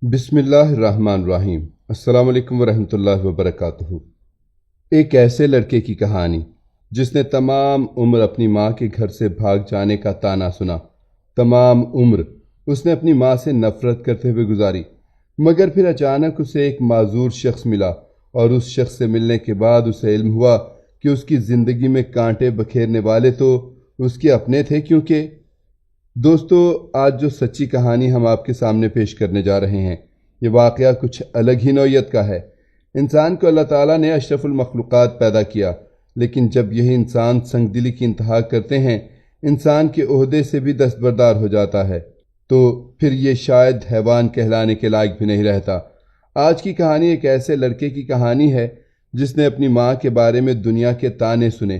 بسم اللہ الرحمن الرحیم۔ السلام علیکم ورحمۃ اللہ وبرکاتہ۔ ایک ایسے لڑکے کی کہانی جس نے تمام عمر اپنی ماں کے گھر سے بھاگ جانے کا طعنہ سنا۔ تمام عمر اس نے اپنی ماں سے نفرت کرتے ہوئے گزاری، مگر پھر اچانک اسے ایک معذور شخص ملا اور اس شخص سے ملنے کے بعد اسے علم ہوا کہ اس کی زندگی میں کانٹے بکھیرنے والے تو اس کے اپنے تھے۔ کیونکہ دوستو، آج جو سچی کہانی ہم آپ کے سامنے پیش کرنے جا رہے ہیں، یہ واقعہ کچھ الگ ہی نوعیت کا ہے۔ انسان کو اللہ تعالیٰ نے اشرف المخلوقات پیدا کیا، لیکن جب یہی انسان سنگ دلی کی انتہا کرتے ہیں، انسان کے عہدے سے بھی دستبردار ہو جاتا ہے، تو پھر یہ شاید حیوان کہلانے کے لائق بھی نہیں رہتا۔ آج کی کہانی ایک ایسے لڑکے کی کہانی ہے جس نے اپنی ماں کے بارے میں دنیا کے طعنے سنے،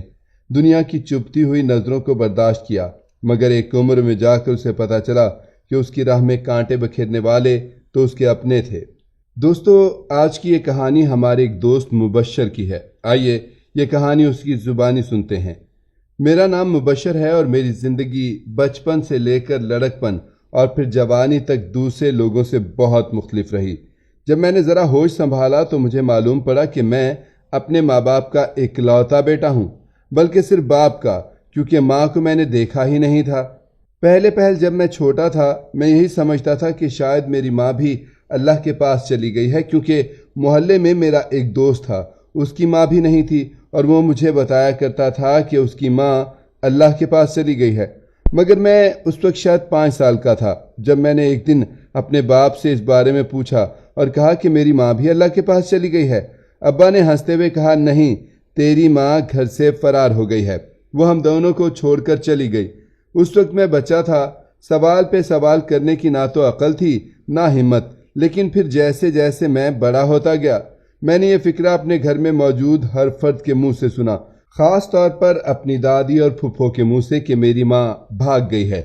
دنیا کی چبھتی ہوئی نظروں کو برداشت کیا، مگر ایک عمر میں جا کر اسے پتہ چلا کہ اس کی راہ میں کانٹے بکھیرنے والے تو اس کے اپنے تھے۔ دوستو، آج کی یہ کہانی ہمارے ایک دوست مبشر کی ہے۔ آئیے یہ کہانی اس کی زبانی سنتے ہیں۔ میرا نام مبشر ہے اور میری زندگی بچپن سے لے کر لڑکپن اور پھر جوانی تک دوسرے لوگوں سے بہت مختلف رہی۔ جب میں نے ذرا ہوش سنبھالا تو مجھے معلوم پڑا کہ میں اپنے ماں باپ کا اکلوتا بیٹا ہوں، بلکہ صرف باپ کا، کیونکہ ماں کو میں نے دیکھا ہی نہیں تھا۔ پہلے جب میں چھوٹا تھا میں یہی سمجھتا تھا کہ شاید میری ماں بھی اللہ کے پاس چلی گئی ہے، کیونکہ محلے میں میرا ایک دوست تھا، اس کی ماں بھی نہیں تھی اور وہ مجھے بتایا کرتا تھا کہ اس کی ماں اللہ کے پاس چلی گئی ہے۔ مگر میں اس وقت شاید 5 سال کا تھا جب میں نے ایک دن اپنے باپ سے اس بارے میں پوچھا اور کہا کہ میری ماں بھی اللہ کے پاس چلی گئی ہے۔ ابا نے ہنستے ہوئے کہا، نہیں، تیری ماں گھر سے فرار ہو گئی ہے، وہ ہم دونوں کو چھوڑ کر چلی گئی۔ اس وقت میں بچہ تھا، سوال پہ سوال کرنے کی نہ تو عقل تھی نہ ہمت، لیکن پھر جیسے جیسے میں بڑا ہوتا گیا میں نے یہ فکرہ اپنے گھر میں موجود ہر فرد کے منہ سے سنا، خاص طور پر اپنی دادی اور پھپھو کے منہ سے، کہ میری ماں بھاگ گئی ہے۔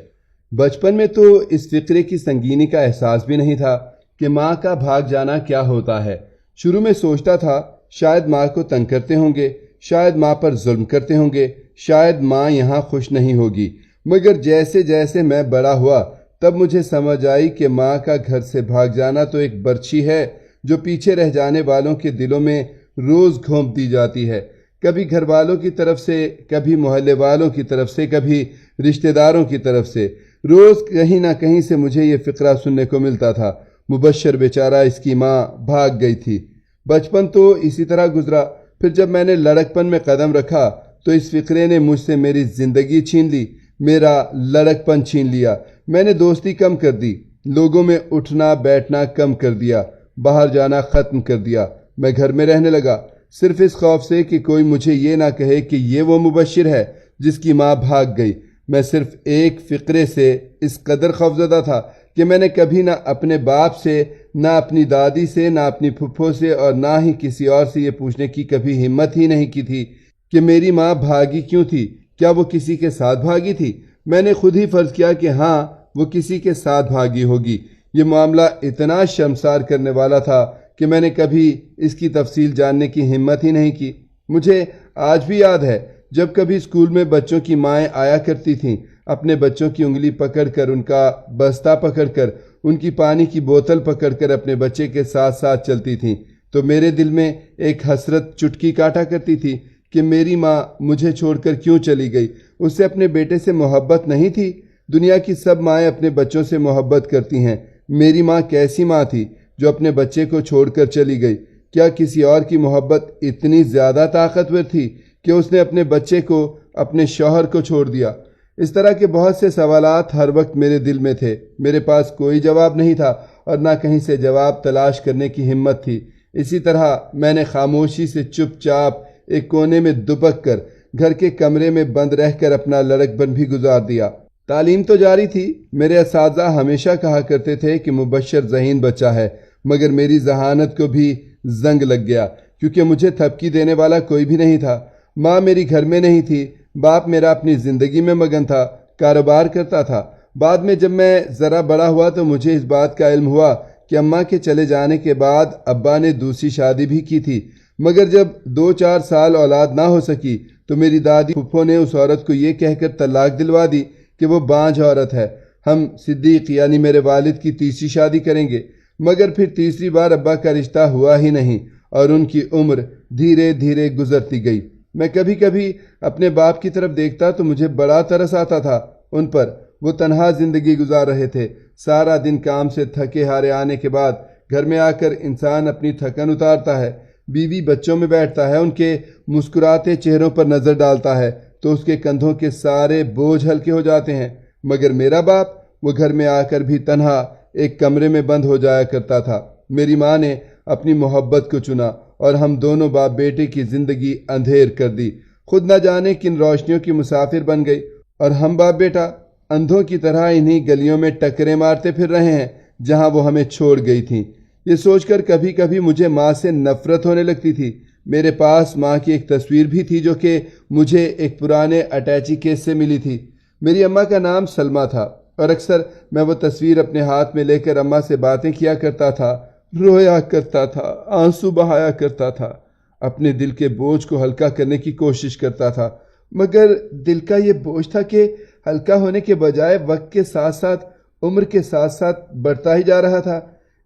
بچپن میں تو اس فکرے کی سنگینی کا احساس بھی نہیں تھا کہ ماں کا بھاگ جانا کیا ہوتا ہے۔ شروع میں سوچتا تھا شاید ماں کو تنگ کرتے ہوں گے، شاید ماں پر ظلم کرتے ہوں گے، شاید ماں یہاں خوش نہیں ہوگی۔ مگر جیسے جیسے میں بڑا ہوا تب مجھے سمجھ آئی کہ ماں کا گھر سے بھاگ جانا تو ایک برچھی ہے جو پیچھے رہ جانے والوں کے دلوں میں روز گھونپ دی جاتی ہے، کبھی گھر والوں کی طرف سے، کبھی محلے والوں کی طرف سے، کبھی رشتہ داروں کی طرف سے۔ روز کہیں نہ کہیں سے مجھے یہ فقرہ سننے کو ملتا تھا، مبشر بیچارہ، اس کی ماں بھاگ گئی تھی۔ بچپن تو اسی طرح گزرا، پھر جب میں نے لڑکپن میں قدم رکھا تو اس فقرے نے مجھ سے میری زندگی چھین لی، میرا لڑکپن چھین لیا۔ میں نے دوستی کم کر دی، لوگوں میں اٹھنا بیٹھنا کم کر دیا، باہر جانا ختم کر دیا۔ میں گھر میں رہنے لگا، صرف اس خوف سے کہ کوئی مجھے یہ نہ کہے کہ یہ وہ مبشر ہے جس کی ماں بھاگ گئی۔ میں صرف ایک فقرے سے اس قدر خوفزدہ تھا کہ میں نے کبھی نہ اپنے باپ سے، نہ اپنی دادی سے، نہ اپنی پھپھو سے اور نہ ہی کسی اور سے یہ پوچھنے کی کبھی ہمت ہی نہیں کی تھی کہ میری ماں بھاگی کیوں تھی، کیا وہ کسی کے ساتھ بھاگی تھی؟ میں نے خود ہی فرض کیا کہ ہاں، وہ کسی کے ساتھ بھاگی ہوگی۔ یہ معاملہ اتنا شرمسار کرنے والا تھا کہ میں نے کبھی اس کی تفصیل جاننے کی ہمت ہی نہیں کی۔ مجھے آج بھی یاد ہے جب کبھی اسکول میں بچوں کی مائیں آیا کرتی تھیں، اپنے بچوں کی انگلی پکڑ کر، ان کا بستہ پکڑ کر، ان کی پانی کی بوتل پکڑ کر اپنے بچے کے ساتھ ساتھ چلتی تھیں، تو میرے دل میں ایک حسرت چٹکی کاٹا کرتی تھی کہ میری ماں مجھے چھوڑ کر کیوں چلی گئی؟ اس سے اپنے بیٹے سے محبت نہیں تھی؟ دنیا کی سب مائیں اپنے بچوں سے محبت کرتی ہیں، میری ماں کیسی ماں تھی جو اپنے بچے کو چھوڑ کر چلی گئی؟ کیا کسی اور کی محبت اتنی زیادہ طاقتور تھی کہ اس نے اپنے بچے کو، اپنے شوہر کو چھوڑ دیا؟ اس طرح کے بہت سے سوالات ہر وقت میرے دل میں تھے، میرے پاس کوئی جواب نہیں تھا اور نہ کہیں سے جواب تلاش کرنے کی ہمت تھی۔ اسی طرح میں نے خاموشی سے چپ چاپ ایک کونے میں دبک کر گھر کے کمرے میں بند رہ کر اپنا لڑکپن بھی گزار دیا۔ تعلیم تو جاری تھی، میرے اساتذہ ہمیشہ کہا کرتے تھے کہ مبشر ذہین بچہ ہے، مگر میری ذہانت کو بھی زنگ لگ گیا، کیونکہ مجھے تھپکی دینے والا کوئی بھی نہیں تھا۔ ماں میری گھر میں نہیں تھی، باپ میرا اپنی زندگی میں مگن تھا، کاروبار کرتا تھا۔ بعد میں جب میں ذرا بڑا ہوا تو مجھے اس بات کا علم ہوا کہ اماں کے چلے جانے کے بعد ابا نے دوسری شادی بھی کی تھی، مگر جب 2-4 سال اولاد نہ ہو سکی تو میری دادی پھپھو نے اس عورت کو یہ کہہ کر طلاق دلوا دی کہ وہ بانجھ عورت ہے، ہم صدیق یعنی میرے والد کی تیسری شادی کریں گے۔ مگر پھر تیسری بار ابا کا رشتہ ہوا ہی نہیں اور ان کی عمر دھیرے دھیرے گزرتی گئی۔ میں کبھی کبھی اپنے باپ کی طرف دیکھتا تو مجھے بڑا ترس آتا تھا ان پر۔ وہ تنہا زندگی گزار رہے تھے۔ سارا دن کام سے تھکے ہارے آنے کے بعد گھر میں آ کر انسان اپنی تھکن اتارتا ہے، بیوی بچوں میں بیٹھتا ہے، ان کے مسکراتے چہروں پر نظر ڈالتا ہے تو اس کے کندھوں کے سارے بوجھ ہلکے ہو جاتے ہیں۔ مگر میرا باپ، وہ گھر میں آ کر بھی تنہا ایک کمرے میں بند ہو جایا کرتا تھا۔ میری ماں نے اپنی محبت کو چنا اور ہم دونوں باپ بیٹے کی زندگی اندھیر کر دی۔ خود نہ جانے کن روشنیوں کی مسافر بن گئی اور ہم باپ بیٹا اندھوں کی طرح انہی گلیوں میں ٹکریں مارتے پھر رہے ہیں جہاں وہ ہمیں چھوڑ گئی تھیں۔ یہ سوچ کر کبھی کبھی مجھے ماں سے نفرت ہونے لگتی تھی۔ میرے پاس ماں کی ایک تصویر بھی تھی جو کہ مجھے ایک پرانے اٹیچی کیس سے ملی تھی۔ میری اماں کا نام سلمہ تھا اور اکثر میں وہ تصویر اپنے ہاتھ میں لے کر اماں سے باتیں کیا کرتا تھا، رویا کرتا تھا، آنسو بہایا کرتا تھا، اپنے دل کے بوجھ کو ہلکا کرنے کی کوشش کرتا تھا۔ مگر دل کا یہ بوجھ تھا کہ ہلکا ہونے کے بجائے وقت کے ساتھ ساتھ عمر کے ساتھ ساتھ بڑھتا ہی جا رہا تھا۔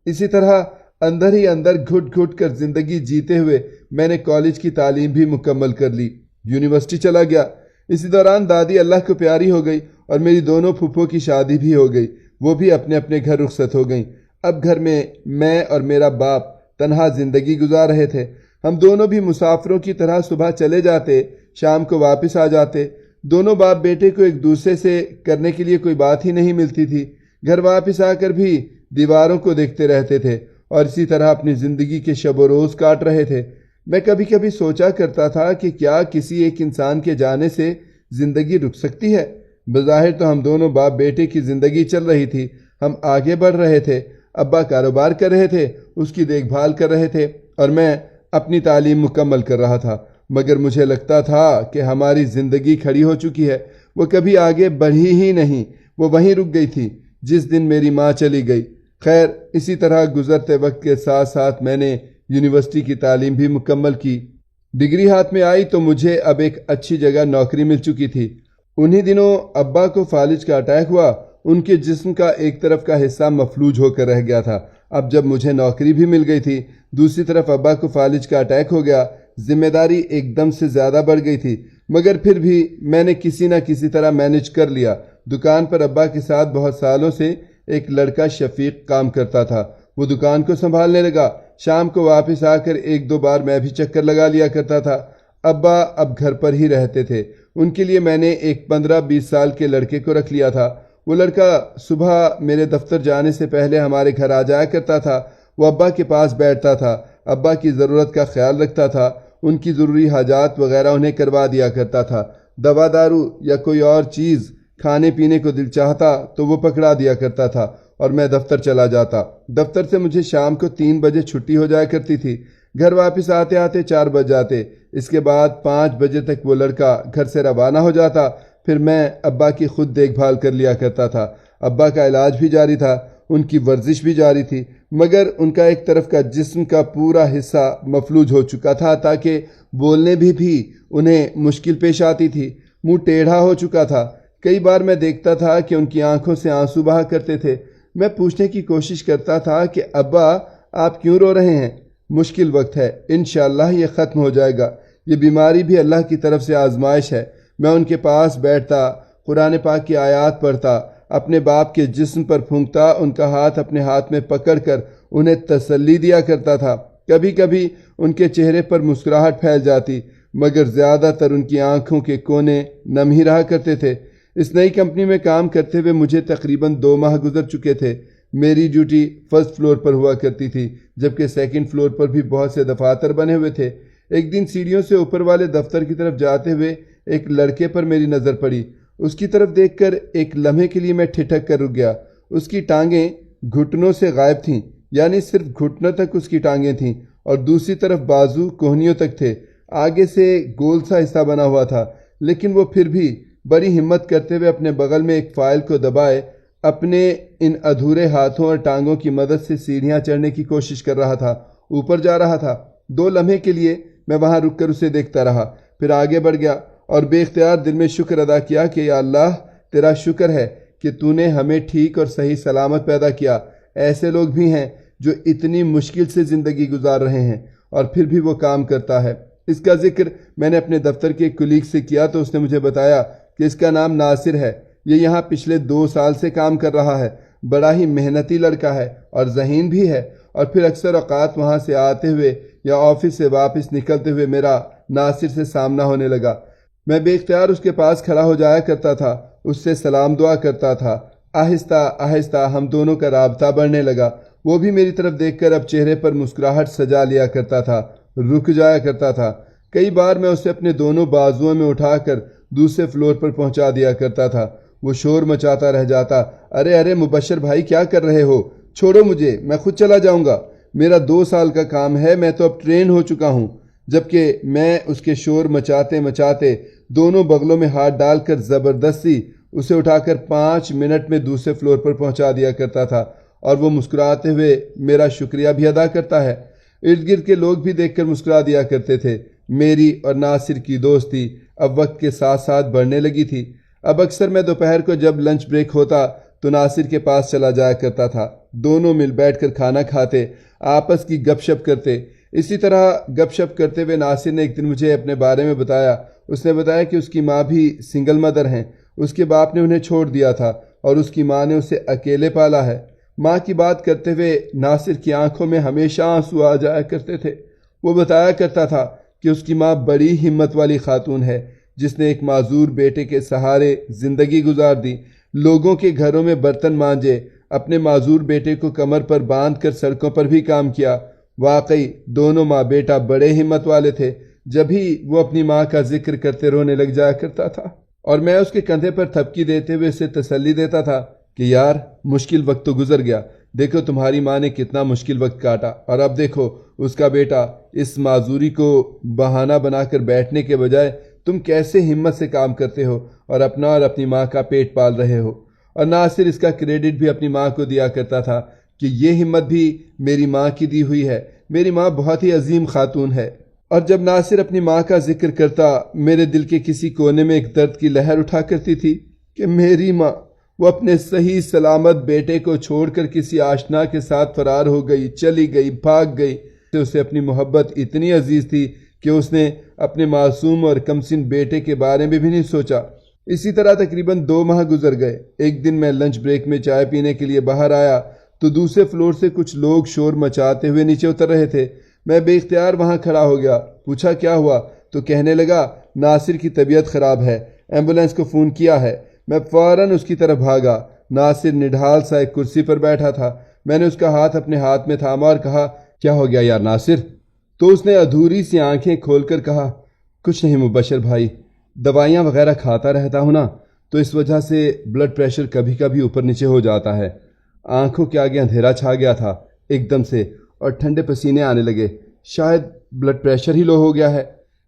اسی طرح اندر ہی اندر گھٹ گھٹ کر زندگی جیتے ہوئے میں نے کالج کی تعلیم بھی مکمل کر لی، یونیورسٹی چلا گیا۔ اسی دوران دادی اللہ کو پیاری ہو گئی اور میری دونوں پھپھوں کی شادی بھی ہو گئی، وہ بھی اپنے اپنے گھر رخصت ہو گئیں۔ اب گھر میں اور میرا باپ تنہا زندگی گزار رہے تھے۔ ہم دونوں بھی مسافروں کی طرح صبح چلے جاتے، شام کو واپس آ جاتے۔ دونوں باپ بیٹے کو ایک دوسرے سے کرنے کے لیے کوئی بات ہی نہیں ملتی تھی۔ گھر واپس آ کر بھی دیواروں کو دیکھتے رہتے تھے اور اسی طرح اپنی زندگی کے شب و روز کاٹ رہے تھے۔ میں کبھی کبھی سوچا کرتا تھا کہ کیا کسی ایک انسان کے جانے سے زندگی رک سکتی ہے؟ بظاہر تو ہم دونوں باپ بیٹے کی زندگی چل رہی تھی، ہم آگے بڑھ رہے تھے۔ ابا کاروبار کر رہے تھے، اس کی دیکھ بھال کر رہے تھے اور میں اپنی تعلیم مکمل کر رہا تھا۔ مگر مجھے لگتا تھا کہ ہماری زندگی کھڑی ہو چکی ہے، وہ کبھی آگے بڑھی ہی نہیں، وہ وہیں رک گئی تھی جس دن میری ماں چلی گئی۔ خیر، اسی طرح گزرتے وقت کے ساتھ ساتھ میں نے یونیورسٹی کی تعلیم بھی مکمل کی۔ ڈگری ہاتھ میں آئی تو مجھے اب ایک اچھی جگہ نوکری مل چکی تھی۔ انہی دنوں ابا کو فالج کا اٹیک ہوا، ان کے جسم کا ایک طرف کا حصہ مفلوج ہو کر رہ گیا تھا۔ اب جب مجھے نوکری بھی مل گئی تھی، دوسری طرف ابا کو فالج کا اٹیک ہو گیا، ذمہ داری ایک دم سے زیادہ بڑھ گئی تھی۔ مگر پھر بھی میں نے کسی نہ کسی طرح مینج کر لیا۔ دکان پر ابا کے ساتھ بہت سالوں سے ایک لڑکا شفیق کام کرتا تھا، وہ دکان کو سنبھالنے لگا۔ شام کو واپس آ کر ایک دو بار میں بھی چکر لگا لیا کرتا تھا۔ ابا اب گھر پر ہی رہتے تھے، ان کے لیے میں نے ایک 15-20 سال کے لڑکے کو رکھ لیا تھا۔ وہ لڑکا صبح میرے دفتر جانے سے پہلے ہمارے گھر آ جایا کرتا تھا، وہ ابا کے پاس بیٹھتا تھا، ابا کی ضرورت کا خیال رکھتا تھا، ان کی ضروری حاجات وغیرہ انہیں کروا دیا کرتا تھا۔ دوا دارو یا کوئی اور چیز کھانے پینے کو دل چاہتا تو وہ پکڑا دیا کرتا تھا اور میں دفتر چلا جاتا۔ دفتر سے مجھے شام کو 3 بجے چھٹی ہو جایا کرتی تھی، گھر واپس آتے آتے 4 بج جاتے۔ اس کے بعد 5 بجے تک وہ لڑکا گھر سے روانہ ہو جاتا، پھر میں ابا کی خود دیکھ بھال کر لیا کرتا تھا۔ ابا کا علاج بھی جاری تھا، ان کی ورزش بھی جاری تھی، مگر ان کا ایک طرف کا جسم کا پورا حصہ مفلوج ہو چکا تھا تاکہ بولنے بھی انہیں مشکل پیش آتی تھی، منہ ٹیڑھا ہو چکا تھا۔ کئی بار میں دیکھتا تھا کہ ان کی آنکھوں سے آنسو بہا کرتے تھے۔ میں پوچھنے کی کوشش کرتا تھا کہ ابا آپ کیوں رو رہے ہیں؟ مشکل وقت ہے، انشاءاللہ یہ ختم ہو جائے گا، یہ بیماری بھی اللہ کی طرف سے آزمائش ہے۔ میں ان کے پاس بیٹھتا، قرآن پاک کی آیات پڑھتا، اپنے باپ کے جسم پر پھونکتا، ان کا ہاتھ اپنے ہاتھ میں پکڑ کر انہیں تسلی دیا کرتا تھا۔ کبھی کبھی ان کے چہرے پر مسکراہٹ پھیل جاتی، مگر زیادہ تر ان کی آنکھوں کے کونے نم ہی رہا کرتے تھے۔ اس نئی کمپنی میں کام کرتے ہوئے مجھے تقریباً 2 ماہ گزر چکے تھے۔ میری ڈیوٹی فرسٹ فلور پر ہوا کرتی تھی، جبکہ سیکنڈ فلور پر بھی بہت سے دفاتر بنے ہوئے تھے۔ ایک دن سیڑھیوں سے اوپر والے دفتر کی طرف جاتے ہوئے ایک لڑکے پر میری نظر پڑی۔ اس کی طرف دیکھ کر ایک لمحے کے لیے میں ٹھٹک کر رک گیا۔ اس کی ٹانگیں گھٹنوں سے غائب تھیں، یعنی صرف گھٹنوں تک اس کی ٹانگیں تھیں اور دوسری طرف بازو کوہنیوں تک تھے۔ آگے سے گول سا حصہ بنا ہوا تھا، لیکن وہ پھر بھی بڑی ہمت کرتے ہوئے اپنے بغل میں ایک فائل کو دبائے اپنے ان ادھورے ہاتھوں اور ٹانگوں کی مدد سے سیڑھیاں چڑھنے کی کوشش کر رہا تھا، اوپر جا رہا تھا۔ 2 لمحے کے لیے میں وہاں رک کر اسے دیکھتا رہا، پھر آگے بڑھ گیا اور بے اختیار دل میں شکر ادا کیا کہ یا اللہ تیرا شکر ہے کہ تو نے ہمیں ٹھیک اور صحیح سلامت پیدا کیا۔ ایسے لوگ بھی ہیں جو اتنی مشکل سے زندگی گزار رہے ہیں اور پھر بھی وہ کام کرتا ہے۔ اس کا ذکر میں نے اپنے دفتر کے ایک کولیگ سے کیا تو اس نے مجھے بتایا کہ اس کا نام ناصر ہے، یہ یہاں پچھلے 2 سال سے کام کر رہا ہے، بڑا ہی محنتی لڑکا ہے اور ذہین بھی ہے، اور پھر اکثر اوقات وہاں سے آتے ہوئے یا آفس سے واپس نکلتے ہوئے میرا ناصر سے سامنا ہونے لگا۔ میں بے اختیار اس کے پاس کھڑا ہو جایا کرتا تھا، اس سے سلام دعا کرتا تھا۔ آہستہ آہستہ ہم دونوں کا رابطہ بڑھنے لگا۔ وہ بھی میری طرف دیکھ کر اب چہرے پر مسکراہٹ سجا لیا کرتا تھا، رک جایا کرتا تھا۔ کئی بار میں اسے اپنے دونوں بازوؤں میں اٹھا کر دوسرے فلور پر پہنچا دیا کرتا تھا۔ وہ شور مچاتا رہ جاتا، ارے ارے مبشر بھائی کیا کر رہے ہو؟ چھوڑو مجھے، میں خود چلا جاؤں گا، میرا 2 سال کا کام ہے، میں تو اب ٹرین ہو چکا ہوں۔ جبکہ میں اس کے شور مچاتے مچاتے دونوں بغلوں میں ہاتھ ڈال کر زبردستی اسے اٹھا کر 5 منٹ میں دوسرے فلور پر پہنچا دیا کرتا تھا، اور وہ مسکراتے ہوئے میرا شکریہ بھی ادا کرتا ہے۔ ارد گرد کے لوگ بھی دیکھ کر مسکرا دیا کرتے تھے۔ میری اور ناصر کی دوستی اب وقت کے ساتھ ساتھ بڑھنے لگی تھی۔ اب اکثر میں دوپہر کو جب لنچ بریک ہوتا تو ناصر کے پاس چلا جایا کرتا تھا۔ دونوں مل بیٹھ کر کھانا کھاتے، آپس کی گپ شپ کرتے۔ اسی طرح گپ شپ کرتے ہوئے ناصر نے ایک دن مجھے اپنے بارے میں بتایا۔ اس نے بتایا کہ اس کی ماں بھی سنگل مدر ہیں، اس کے باپ نے انہیں چھوڑ دیا تھا اور اس کی ماں نے اسے اکیلے پالا ہے۔ ماں کی بات کرتے ہوئے ناصر کی آنکھوں میں ہمیشہ آنسو آ جایا کرتے تھے۔ وہ بتایا کرتا تھا کہ اس کی ماں بڑی ہمت والی خاتون ہے، جس نے ایک معذور بیٹے کے سہارے زندگی گزار دی، لوگوں کے گھروں میں برتن مانجے، اپنے معذور بیٹے کو کمر پر باندھ کر سڑکوں پر بھی کام کیا۔ واقعی دونوں ماں بیٹا بڑے ہمت والے تھے۔ جب ہی وہ اپنی ماں کا ذکر کرتے رونے لگ جایا کرتا تھا، اور میں اس کے کندھے پر تھپکی دیتے ہوئے اسے تسلی دیتا تھا کہ یار مشکل وقت تو گزر گیا، دیکھو تمہاری ماں نے کتنا مشکل وقت کاٹا، اور اب دیکھو اس کا بیٹا۔ اس معذوری کو بہانہ بنا کر بیٹھنے کے بجائے تم کیسے ہمت سے کام کرتے ہو اور اپنا اور اپنی ماں کا پیٹ پال رہے ہو۔ اور ناصر اس کا کریڈٹ بھی اپنی ماں کو دیا کرتا تھا کہ یہ ہمت بھی میری ماں کی دی ہوئی ہے، میری ماں بہت ہی عظیم خاتون ہے۔ اور جب ناصر اپنی ماں کا ذکر کرتا، میرے دل کے کسی کونے میں ایک درد کی لہر اٹھا کرتی تھی کہ میری ماں، وہ اپنے صحیح سلامت بیٹے کو چھوڑ کر کسی آشنا کے ساتھ فرار ہو گئی، چلی گئی، بھاگ گئی۔ اسے اپنی محبت اتنی عزیز تھی کہ اس نے اپنے معصوم اور کمسن بیٹے کے بارے میں بھی نہیں سوچا۔ اسی طرح تقریباً 2 ماہ گزر گئے۔ ایک دن میں لنچ بریک میں چائے پینے کے لیے باہر آیا تو دوسرے فلور سے کچھ لوگ شور مچاتے ہوئے نیچے اتر رہے تھے۔ میں بے اختیار وہاں کھڑا ہو گیا، پوچھا کیا ہوا تو کہنے لگا ناصر کی طبیعت خراب ہے، ایمبولینس کو فون کیا ہے۔ میں فوراً اس کی طرف بھاگا۔ ناصر نڈھال سا ایک کرسی پر بیٹھا تھا۔ میں نے اس کا ہاتھ اپنے ہاتھ میں تھاما اور کہا کیا ہو گیا یار ناصر؟ تو اس نے ادھوری سی آنکھیں کھول کر کہا کچھ نہیں مبشر بھائی، دوائیاں وغیرہ کھاتا رہتا ہوں نا، تو اس وجہ سے بلڈ پریشر کبھی کبھی اوپر نیچے ہو جاتا ہے۔ آنکھوں کے آگے اندھیرا چھا گیا تھا ایک دم سے، اور ٹھنڈے پسینے آنے لگے، شاید بلڈ پریشر ہی لو ہو گیا ہے۔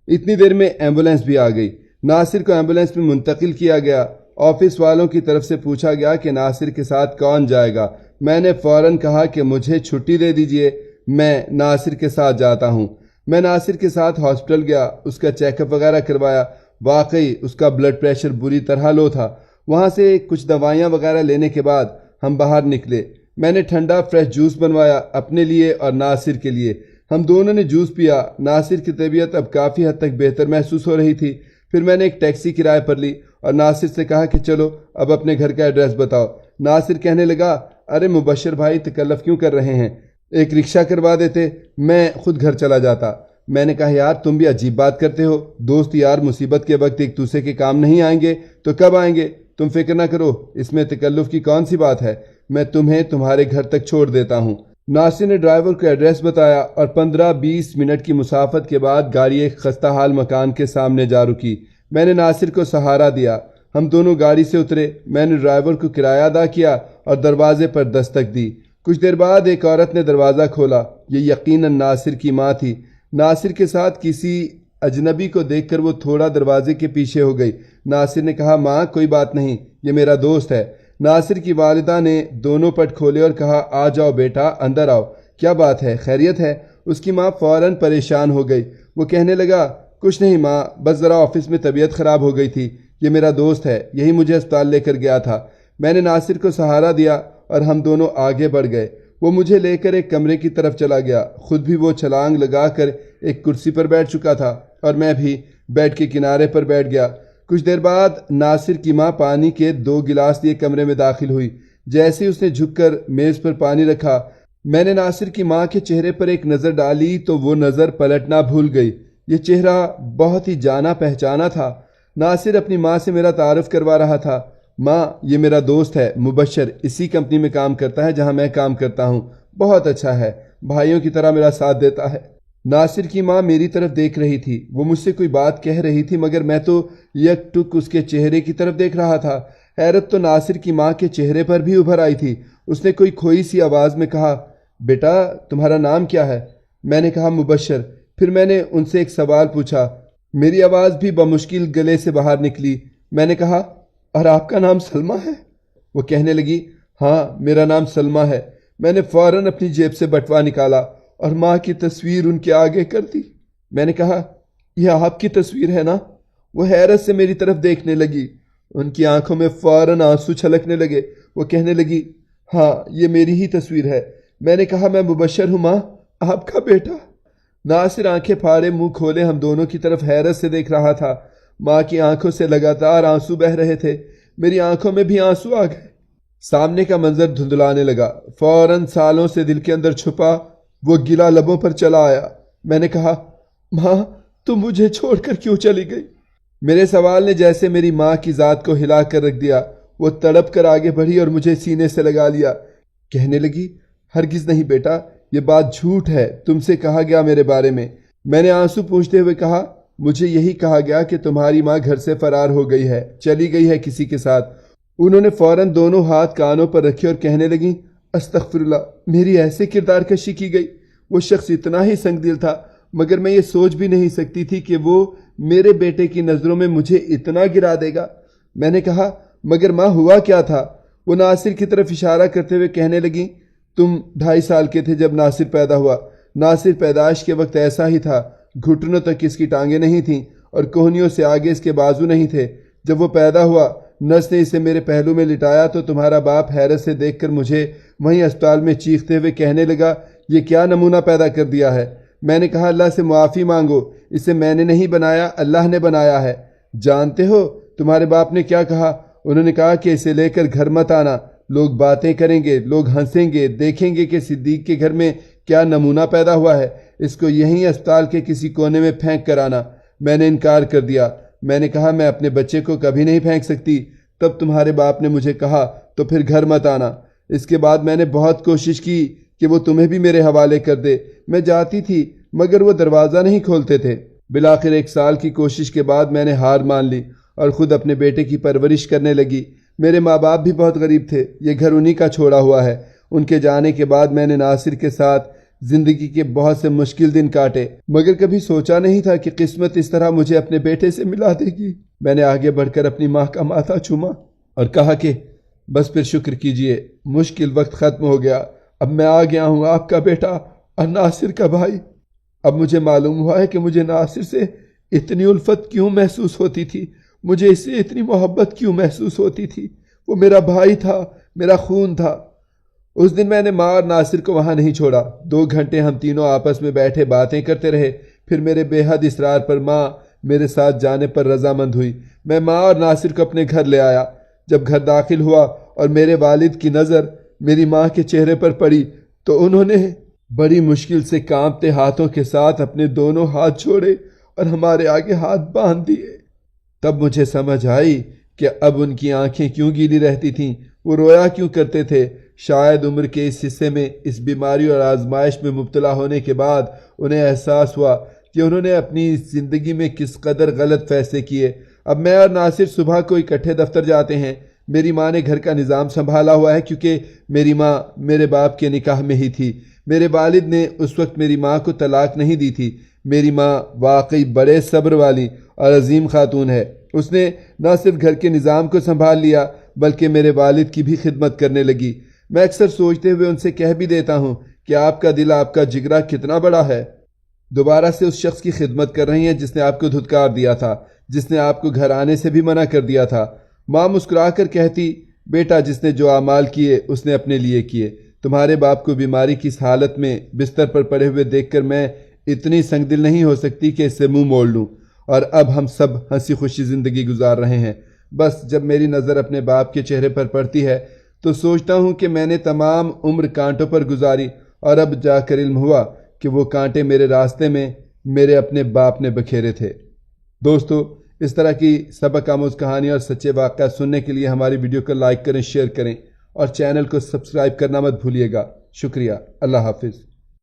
اتنی دیر میں ایمبولینس بھی آ گئی۔ ناصر کو ایمبولینس میں منتقل کیا گیا۔ آفس والوں کی طرف سے پوچھا گیا کہ ناصر کے ساتھ کون جائے گا۔ میں نے فوراً کہا کہ مجھے چھٹی دے دیجئے، میں ناصر کے ساتھ جاتا ہوں۔ میں ناصر کے ساتھ ہاسپٹل گیا، اس کا چیک اپ وغیرہ کروایا۔ واقعی اس کا بلڈ پریشر بری طرح لو تھا۔ وہاں سے کچھ دوائیاں وغیرہ لینے کے بعد ہم باہر نکلے۔ میں نے ٹھنڈا فریش جوس بنوایا اپنے لیے اور ناصر کے لیے۔ ہم دونوں نے جوس پیا۔ ناصر کی طبیعت اب کافی حد تک بہتر محسوس ہو رہی تھی۔ پھر میں نے ایک ٹیکسی کرائے پر لی اور ناصر سے کہا کہ چلو اب اپنے گھر کا ایڈریس بتاؤ۔ ناصر کہنے لگا ارے مبشر بھائی تکلف کیوں کر رہے ہیں، ایک رکشہ کروا دیتے، میں خود گھر چلا جاتا۔ میں نے کہا یار تم بھی عجیب بات کرتے ہو، دوست یار مصیبت کے وقت ایک دوسرے کے کام نہیں آئیں گے تو کب آئیں گے؟ تم فکر نہ کرو، اس میں تکلف کی کون سی بات ہے، میں تمہیں تمہارے گھر تک چھوڑ دیتا ہوں۔ ناصر نے ڈرائیور کو ایڈریس بتایا اور 15-20 منٹ کی مسافت کے بعد گاڑی ایک خستہ حال مکان کے سامنے جا رکی۔ میں نے ناصر کو سہارا دیا۔ ہم دونوں گاڑی سے اترے۔ میں نے ڈرائیور کو کرایہ ادا کیا اور دروازے پر دستک دی۔ کچھ دیر بعد ایک عورت نے دروازہ کھولا۔ یہ یقیناً ناصر کی ماں تھی۔ ناصر کے ساتھ کسی اجنبی کو دیکھ کر وہ تھوڑا دروازے کے پیچھے ہو گئی۔ ناصر نے کہا ماں کوئی بات نہیں، یہ میرا دوست ہے۔ ناصر کی والدہ نے دونوں پٹ کھولے اور کہا آ جاؤ بیٹا اندر آؤ، کیا بات ہے، خیریت ہے؟ اس کی ماں فوراً پریشان ہو گئی۔ وہ کہنے لگا کچھ نہیں ماں، بس ذرا آفس میں طبیعت خراب ہو گئی تھی، یہ میرا دوست ہے، یہی مجھے اسپتال لے کر گیا تھا۔ میں نے ناصر کو سہارا دیا اور ہم دونوں آگے بڑھ گئے۔ وہ مجھے لے کر ایک کمرے کی طرف چلا گیا، خود بھی وہ چھلانگ لگا کر ایک کرسی پر بیٹھ چکا تھا اور میں بھی بیڈ کے کنارے پر بیٹھ گیا۔ کچھ دیر بعد ناصر کی ماں پانی کے 2 گلاس لیے کمرے میں داخل ہوئی۔ جیسے اس نے جھک کر میز پر پانی رکھا، میں نے ناصر کی ماں کے چہرے پر ایک نظر ڈالی تو وہ نظر پلٹنا بھول گئی۔ یہ چہرہ بہت ہی جانا پہچانا تھا۔ ناصر اپنی ماں سے میرا تعارف کروا رہا تھا۔ ماں، یہ میرا دوست ہے مبشر، اسی کمپنی میں کام کرتا ہے جہاں میں کام کرتا ہوں، بہت اچھا ہے، بھائیوں کی طرح میرا ساتھ دیتا ہے۔ ناصر کی ماں میری طرف دیکھ رہی تھی، وہ مجھ سے کوئی بات کہہ رہی تھی مگر میں تو یک ٹک اس کے چہرے کی طرف دیکھ رہا تھا۔ حیرت تو ناصر کی ماں کے چہرے پر بھی ابھر آئی تھی۔ اس نے کوئی کھوئی سی آواز میں کہا، بیٹا تمہارا نام کیا ہے؟ میں نے کہا مبشر۔ پھر میں نے ان سے ایک سوال پوچھا، میری آواز بھی بمشکل گلے سے باہر نکلی۔ میں نے کہا، اور آپ کا نام سلمہ ہے؟ وہ کہنے لگی، ہاں میرا نام سلمہ ہے۔ میں نے فوراً اپنی جیب سے بٹوا نکالا اور ماں کی تصویر ان کے آگے کر دی۔ میں نے کہا، یہ آپ کی تصویر ہے نا؟ وہ حیرت سے میری طرف دیکھنے لگی، ان کی آنکھوں میں فوراً آنسو چھلکنے لگے۔ وہ کہنے لگی، ہاں یہ میری ہی تصویر ہے۔ میں نے کہا، میں مبشر ہوں ماں، آپ کا بیٹا۔ ناصر آنکھیں پھاڑے منہ کھولے ہم دونوں کی طرف حیرت سے دیکھ رہا تھا۔ ماں کی آنکھوں سے لگاتار آنسو بہہ رہے تھے، میری آنکھوں میں بھی آنسو آ گئے۔ سامنے کا منظر دھندلانے لگا۔ فوراً سالوں سے دل کے اندر چھپا وہ گلہ لبوں پر چلا آیا۔ میں نے کہا، ماں تم مجھے چھوڑ کر کیوں چلی گئی؟ میرے سوال نے جیسے میری ماں کی ذات کو ہلا کر رکھ دیا۔ وہ تڑپ کر آگے بڑھی اور مجھے سینے سے لگا لیا، کہنے لگی، ہرگز نہیں بیٹا، یہ بات جھوٹ ہے، تم سے کہا گیا میرے بارے میں۔ میں نے آنسو پوچھتے ہوئے کہا، مجھے یہی کہا گیا کہ تمہاری ماں گھر سے فرار ہو گئی ہے، چلی گئی ہے کسی کے ساتھ۔ انہوں نے فوراً دونوں ہاتھ کانوں پر رکھے اور کہنے لگیں، استغفر اللہ، میری ایسے کردار کشی کی گئی۔ وہ شخص اتنا ہی سنگ دل تھا، مگر میں یہ سوچ بھی نہیں سکتی تھی کہ وہ میرے بیٹے کی نظروں میں مجھے اتنا گرا دے گا۔ میں نے کہا، مگر ماں ہوا کیا تھا؟ وہ ناصر کی طرف اشارہ کرتے ہوئے کہنے لگیں، تم 2.5 سال کے تھے جب ناصر پیدا ہوا۔ ناصر پیدائش کے وقت ایسا ہی تھا، گھٹنوں تک اس کی ٹانگیں نہیں تھیں اور کوہنیوں سے آگے اس کے بازو نہیں تھے۔ جب وہ پیدا ہوا، نرس نے اسے میرے پہلو میں لٹایا تو تمہارا باپ حیرت سے دیکھ کر مجھے وہیں اسپتال میں چیختے ہوئے کہنے لگا، یہ کیا نمونہ پیدا کر دیا ہے؟ میں نے کہا، اللہ سے معافی مانگو، اسے میں نے نہیں بنایا، اللہ نے بنایا ہے۔ جانتے ہو تمہارے باپ نے کیا کہا؟ انہوں نے کہا کہ اسے لے کر گھر مت آنا، لوگ باتیں کریں گے، لوگ ہنسیں گے، دیکھیں گے کہ صدیق کے گھر میں کیا نمونہ پیدا ہوا ہے، اس کو یہیں اسپتال کے کسی کونے میں پھینک کر آنا۔ میں نے انکار کر دیا۔ میں نے کہا، میں اپنے بچے کو کبھی نہیں پھینک سکتی۔ تب تمہارے باپ نے مجھے کہا، تو پھر گھر مت آنا۔ اس کے بعد میں نے بہت کوشش کی کہ وہ تمہیں بھی میرے حوالے کر دے۔ میں جاتی تھی مگر وہ دروازہ نہیں کھولتے تھے۔ بالآخر 1 سال کی کوشش کے بعد میں نے ہار مان لی اور خود اپنے بیٹے کی پرورش کرنے لگی۔ میرے ماں باپ بھی بہت غریب تھے، یہ گھر انہی کا چھوڑا ہوا ہے۔ ان کے جانے کے بعد میں نے ناصر کے ساتھ زندگی کے بہت سے مشکل دن کاٹے، مگر کبھی سوچا نہیں تھا کہ قسمت اس طرح مجھے اپنے بیٹے سے ملا دے گی۔ میں نے آگے بڑھ کر اپنی ماں کا ماتھا چوما اور کہا کہ بس پھر شکر کیجئے، مشکل وقت ختم ہو گیا، اب میں آ گیا ہوں، آپ کا بیٹا اور ناصر کا بھائی۔ اب مجھے معلوم ہوا ہے کہ مجھے ناصر سے اتنی الفت کیوں محسوس ہوتی تھی، مجھے اس سے اتنی محبت کیوں محسوس ہوتی تھی۔ وہ میرا بھائی تھا، میرا خون تھا۔ اس دن میں نے ماں اور ناصر کو وہاں نہیں چھوڑا۔ 2 گھنٹے ہم تینوں آپس میں بیٹھے باتیں کرتے رہے۔ پھر میرے بے حد اصرار پر ماں میرے ساتھ جانے پر رضامند ہوئی۔ میں ماں اور ناصر کو اپنے گھر لے آیا۔ جب گھر داخل ہوا اور میرے والد کی نظر میری ماں کے چہرے پر پڑی تو انہوں نے بڑی مشکل سے کانپتے ہاتھوں کے ساتھ اپنے دونوں ہاتھ چھوڑے اور ہمارے آگے ہاتھ باندھ دیے۔ تب مجھے سمجھ آئی کہ اب ان کی آنکھیں کیوں گیلی رہتی تھیں، وہ رویا کیوں کرتے تھے۔ شاید عمر کے اس حصے میں اس بیماری اور آزمائش میں مبتلا ہونے کے بعد انہیں احساس ہوا کہ انہوں نے اپنی زندگی میں کس قدر غلط فیصلے کیے۔ اب میں اور ناصر صبح کو اکٹھے دفتر جاتے ہیں۔ میری ماں نے گھر کا نظام سنبھالا ہوا ہے کیونکہ میری ماں میرے باپ کے نکاح میں ہی تھی۔ میرے والد نے اس وقت میری ماں کو طلاق نہیں دی تھی۔ میری ماں واقعی بڑے صبر والی اور عظیم خاتون ہے۔ اس نے نہ صرف گھر کے نظام کو سنبھال لیا بلکہ میرے والد کی بھی خدمت کرنے لگی۔ میں اکثر سوچتے ہوئے ان سے کہہ بھی دیتا ہوں کہ آپ کا دل، آپ کا جگرا کتنا بڑا ہے، دوبارہ سے اس شخص کی خدمت کر رہی ہیں جس نے آپ کو دھتکار دیا تھا، جس نے آپ کو گھر آنے سے بھی منع کر دیا تھا۔ ماں مسکرا کر کہتی، بیٹا جس نے جو اعمال کیے اس نے اپنے لیے کیے، تمہارے باپ کو بیماری کی اس حالت میں بستر پر پڑے ہوئے دیکھ کر میں اتنی سنگ دل نہیں ہو سکتی کہ اس سے منہ موڑ لوں، اور اب ہم سب ہنسی خوشی زندگی گزار رہے ہیں۔ بس جب میری نظر اپنے باپ کے چہرے پر پڑتی ہے تو سوچتا ہوں کہ میں نے تمام عمر کانٹوں پر گزاری، اور اب جا کر علم ہوا کہ وہ کانٹے میرے راستے میں میرے اپنے باپ نے بکھیرے تھے۔ دوستو، اس طرح کی سبق آموز کہانی اور سچے واقعات سننے کے لیے ہماری ویڈیو کو لائک کریں، شیئر کریں اور چینل کو سبسکرائب کرنا مت بھولیے گا۔ شکریہ۔ اللہ حافظ۔